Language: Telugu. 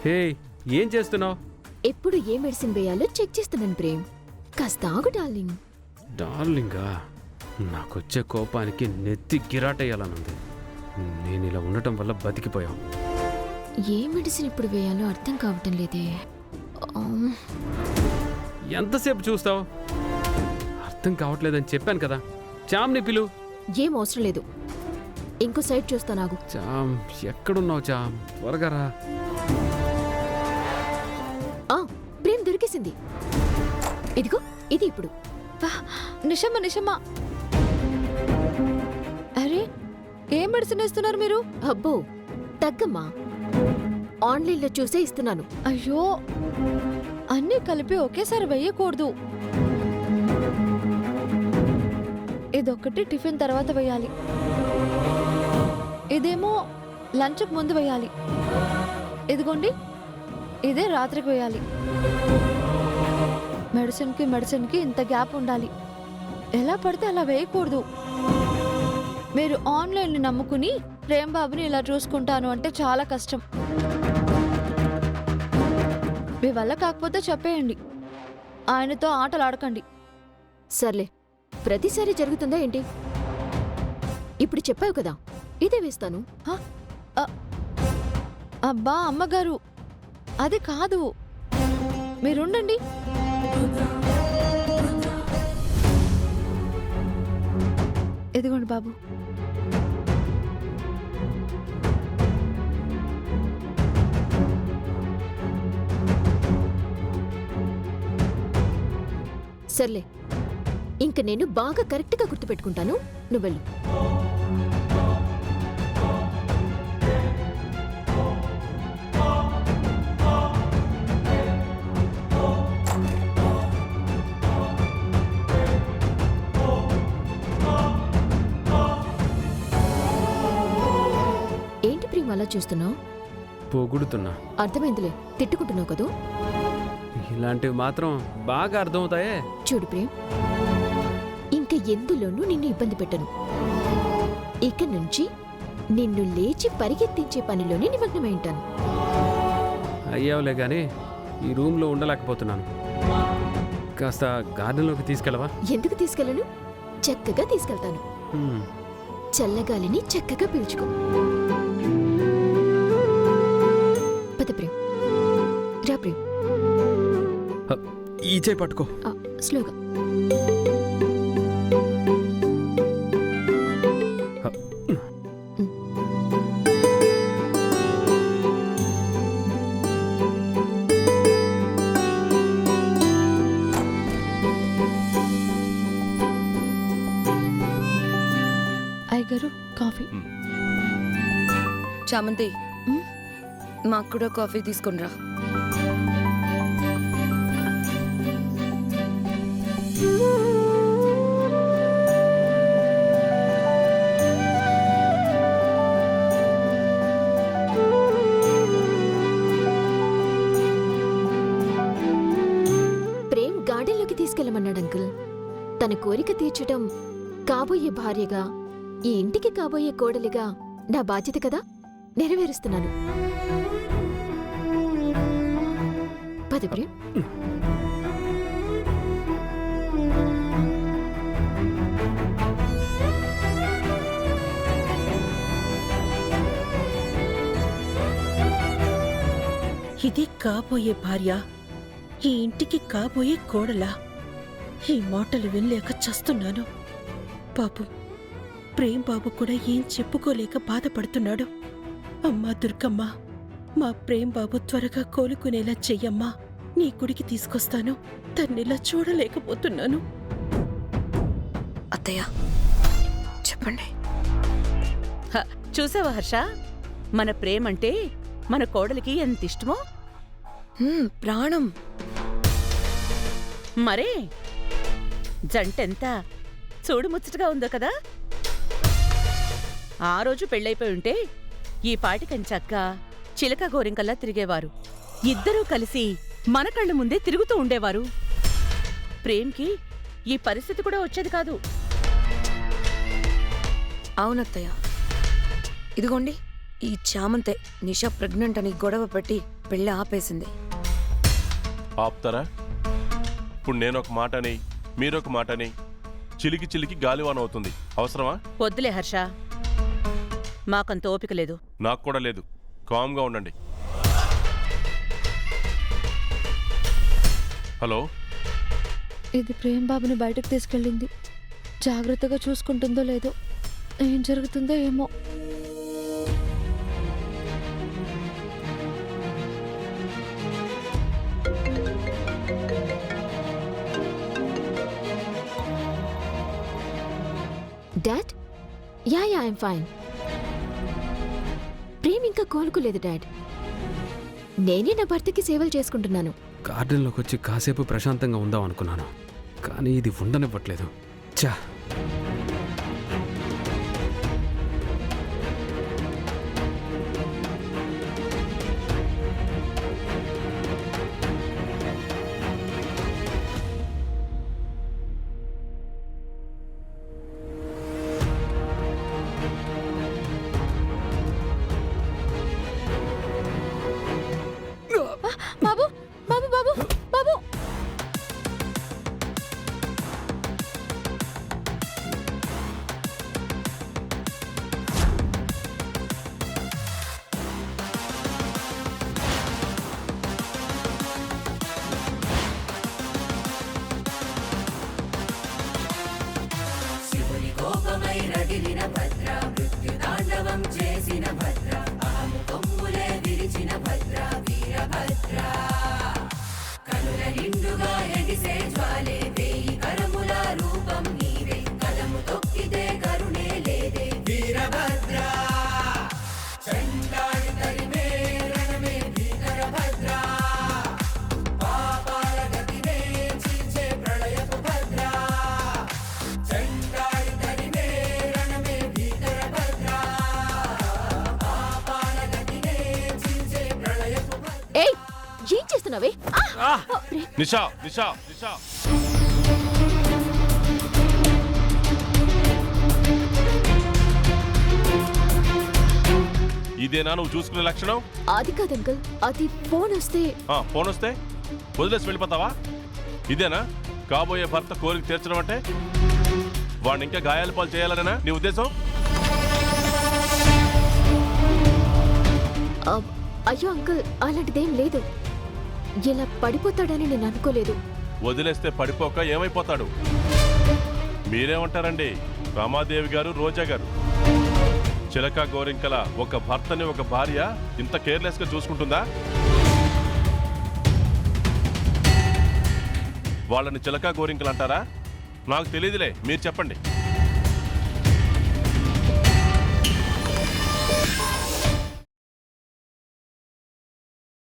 హే, ఏం చేస్తున్నావు? ఎప్పుడు ఏ మెడిసిన్ వేయాలో చెక్ చేస్తున్నాను ప్రేమ్. కాస్త ఆగు డార్లింగ్. డార్లింగా, నాకొచ్చే కోపానికి నెత్తి గిరాటేయాలనుంది. నేను ఇలా ఉండటం వల్ల బతికిపోయాం. ఏ మెడిసిన్ ఇప్పుడు వేయాలో అర్థం కావటం లేదే. ఎంతసేపు చూస్తావు? అర్థం కావట్లేదని చెప్పాను కదా. చామ్ని పిలు. ఏం అవసరం లేదు, ఇంకో సైడ్ చూస్తానాగు. చామ్, ఎక్కడున్నావు చామ్? త్వరగా రా. ప్రేమ్ దొరికేసింది. ఇదిగో ఇది ఇప్పుడు. నిషమ్మ నిషమ్మ, అరే ఏం మెడిసిన్ ఇస్తున్నారు మీరు? అబ్బో తగ్గమ్మా, ఆన్లైన్లో చూసే ఇస్తున్నాను. అయ్యో, అన్నీ కలిపి ఒకేసారి వేయకూడదు. ఇదొక్కటి టిఫిన్ తర్వాత వేయాలి, ఇదేమో లంచ్కి ముందు వేయాలి, ఇదిగోండి ఇదే రాత్రికి వేయాలి. మెడిసిన్కి ఇంత గ్యాప్ ఉండాలి. ఎలా పడితే అలా వేయకూడదు. మీరు ఆన్లైన్ని నమ్ముకుని ప్రేమ్ బాబుని ఇలా చూసుకుంటాను అంటే చాలా కష్టం. మీ వల్ల కాకపోతే చెప్పేయండి, ఆయనతో ఆటలు ఆడకండి. సర్లే, ప్రతిసారి జరుగుతుందా ఏంటి? ఇప్పుడు చెప్పావు కదా, ఇదే వేస్తాను. అబ్బా అమ్మగారు, అది కాదు, మీరుండండి. ఇదిగోండి బాబు. సర్లే, ఇంక నేను బాగా కరెక్ట్గా గుర్తుపెట్టుకుంటాను. నువ్వు వెళ్ళు. ఏంటి ప్రేమ అలా చూస్తున్నావు? పొగుడుతున్నా. అర్థమైందిలే, తిట్టుకుంటున్నావు కదూ. ఇలాంటివి మాత్రం బాగా అర్థమవుతాయే. చూడు ప్రేమ్, ఇంక ఎందులోనూ నిన్ను ఇబ్బంది పెట్టను. ఇక నుంచి నిన్ను లేచి పరిగెత్తించే పనిలోనే నిమగ్నమై ఉంటాను. అయ్యావులే గాని ఈ రూమ్లో ఉండలేకపోతున్నాను. కాస్త గార్డెన్లోకి తీసుకెళ్ళవా? ఎందుకు తీసుకెళ్ళను? చక్కగా తీసుకెళ్తాను. హ్మ్. చల్లగాలిని చక్కగా పీల్చుకో. పద ప్రేమ్, రా ప్రేమ్. ఈ చేయి పట్టుకో. స్లోగా. అయ్యగారు కాఫీ. చామంతి, మాకు కూడా కాఫీ తీసుకునిరా. ప్రేమ్ గార్డెన్లోకి తీసుకెళ్ళమన్నాడు అంకుల్. తన కోరిక తీర్చడం కాబోయే భార్యగా, ఈ ఇంటికి కాబోయే కోడలిగా నా బాధ్యత కదా, నెరవేరుస్తున్నాను. పద ప్రేమ్. ఇది కాబోయే భార్య, ఈ ఇంటికి కాబోయే కోడలా? ఈ మాటలు వినలేక చస్తున్నాను. పాపం ప్రేమ్ బాబు కూడా ఏం చెప్పుకోలేక బాధపడుతున్నాడు. అమ్మా దుర్గమ్మ, మా ప్రేమ్ బాబు త్వరగా కోలుకునేలా చెయ్యమ్మా. నీ గుడికి తీసుకొస్తాను. తన్నిలా చూడలేకపోతున్నాను. అత్తయ్య చెప్పండి. చూసావా హర్ష, మన ప్రేమంటే మన కోడలికి ఎంత ఇష్టమో. ప్రాణం. మరే జంటెంత చూడు ముచ్చటగా ఉందో కదా. ఆ రోజు పెళ్ళైపోయి ఉంటే ఈ పాటికంచక్క చిలక గోరింకల్లా తిరిగేవారు. ఇద్దరూ కలిసి మన కళ్ళ ముందే తిరుగుతూ ఉండేవారు. ప్రేమ్కి ఈ పరిస్థితి కూడా వచ్చేది కాదు. అవునత్తయ్య, ఇదిగోండి ఈ చామంతే నిషా ప్రెగ్నెంట్ అని గొడవ పెట్టి పెళ్ళి ఆపేసింది. ఆపుతారా? ఇప్పుడు నేనొక మాటని మీరొక మాటని చిలికి చిలికి గాలివాన అవుతుంది. అవసరమా? వద్దులే హర్ష, మాకంత ఓపిక లేదు. నాకు కూడా లేదు. కామ్గా ఉండండి. హలో, ఇది ప్రేమ్ బాబుని బయటకు తీసుకెళ్ళింది. జాగ్రత్తగా చూసుకుంటుందో లేదో, ఏం జరుగుతుందో ఏమో. Dad? Yeah I'm fine. Prem ఇంకా కోలుకోలేదు డాడ్. నేనే నా భర్తకి సేవలు చేసుకుంటున్నాను. గార్డెన్లోకి వచ్చి కాసేపు ప్రశాంతంగా ఉందాం అనుకున్నాను, కానీ ఇది ఉండనివ్వట్లేదు. చా, బాబు బాబు బాబు బాబు! ఏయ్, ఏం చేస్తున్నావే? నిషా నిషా నిషా! ఇదేనా నువ్వు చూసుకునే లక్షణం? అది కాదు అంకుల్, అది ఫోన్ వస్తే. ఫోన్ వస్తే వదిలేసి వెళ్ళిపోతావా? ఇదేనా కాబోయే భర్త కోరిక తీర్చడం అంటే? వాడిని ఇంకా గాయాల పాలు చేయాలనేనా నీ ఉద్దేశం? అయ్యో అంకుల్, అలాంటిదేం లేదు. ఇలా పడిపోతాడని నేను అనుకోలేదు. వదిలేస్తే పడిపోక ఏమైపోతాడు? మీరేమంటారండి రామాదేవి గారు, రోజా గారు? చిలక గోరింకల ఒక భర్తని ఒక భార్య ఇంత కేర్లెస్ గా చూసుకుంటుందా? వాళ్ళని చిలక గోరింకలు అంటారా? నాకు తెలియదులే, మీరు చెప్పండి.